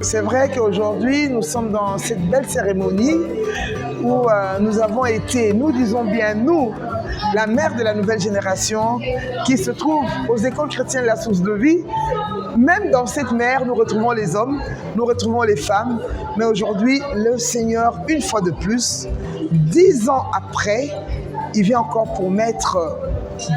C'est vrai qu'aujourd'hui, nous sommes dans cette belle cérémonie où nous avons été, nous disons bien nous, la mère de la nouvelle génération qui se trouve aux écoles chrétiennes La Source de Vie. Même dans cette mère, nous retrouvons les hommes, nous retrouvons les femmes. Mais aujourd'hui, le Seigneur, une fois de plus, 10 ans après, il vient encore pour mettre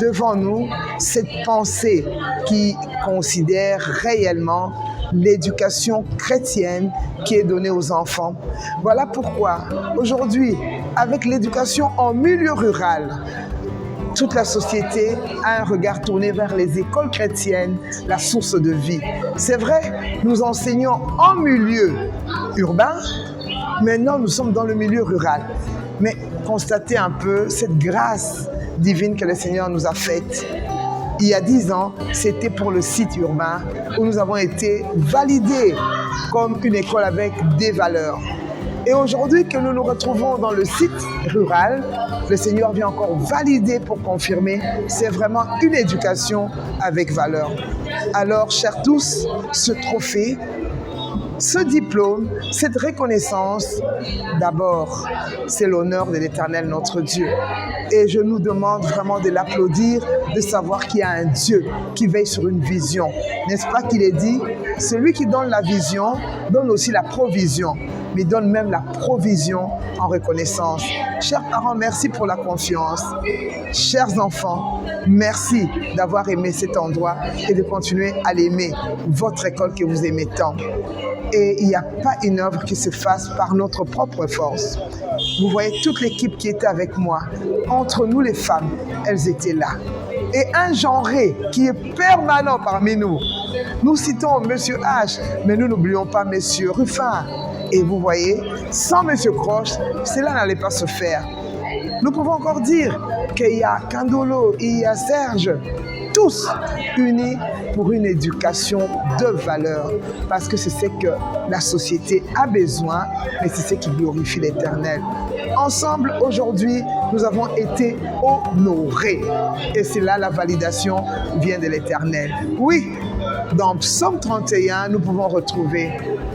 devant nous cette pensée qui considère réellement l'éducation chrétienne qui est donnée aux enfants. Voilà pourquoi, aujourd'hui, avec l'éducation en milieu rural, toute la société a un regard tourné vers les écoles chrétiennes, la source de vie. C'est vrai, nous enseignons en milieu urbain, maintenant nous sommes dans le milieu rural. Mais constatez un peu cette grâce divine que le Seigneur nous a faite. Il y a 10 ans, c'était pour le site urbain où nous avons été validés comme une école avec des valeurs. Et aujourd'hui que nous nous retrouvons dans le site rural, le Seigneur vient encore valider pour confirmer, c'est vraiment une éducation avec valeur. Alors, chers tous, ce trophée, ce diplôme, cette reconnaissance, d'abord, c'est l'honneur de l'Éternel, notre Dieu. Et je nous demande vraiment de l'applaudir, de savoir qu'il y a un Dieu qui veille sur une vision. N'est-ce pas qu'il est dit, celui qui donne la vision donne aussi la provision, mais donne même la provision en reconnaissance. Chers parents, merci pour la confiance. Chers enfants, merci d'avoir aimé cet endroit et de continuer à l'aimer, votre école que vous aimez tant. Et il n'y a pas une œuvre qui se fasse par notre propre force. Vous voyez toute l'équipe qui était avec moi. Entre nous les femmes, elles étaient là. Et un genré qui est permanent parmi nous. Nous citons Monsieur H, mais nous n'oublions pas Monsieur Ruffin. Et vous voyez, sans Monsieur Croche, cela n'allait pas se faire. Nous pouvons encore dire qu'il y a Candolo, il y a Serge, tous unis pour une éducation de valeur, parce que c'est ce que la société a besoin, mais c'est ce qui glorifie l'Éternel. Ensemble, aujourd'hui, nous avons été honorés. Et c'est là la validation vient de l'Éternel. Oui, dans Psaume 31, nous pouvons retrouver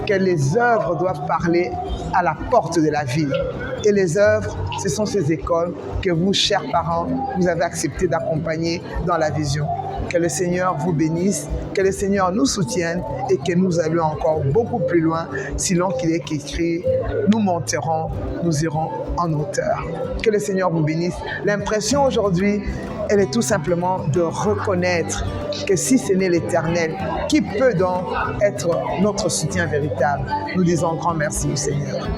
que les œuvres doivent parler à la porte de la ville. Et les œuvres, ce sont ces écoles que vous, chers parents, vous avez accepté d'accompagner dans la vision. Que le Seigneur vous bénisse, que le Seigneur nous soutienne et que nous allions encore beaucoup plus loin. Sinon qu'il est écrit, nous monterons, nous irons en hauteur. Que le Seigneur vous bénisse. L'impression aujourd'hui, elle est tout simplement de reconnaître que si ce n'est l'Éternel, qui peut donc être notre soutien véritable? Nous disons grand merci au Seigneur.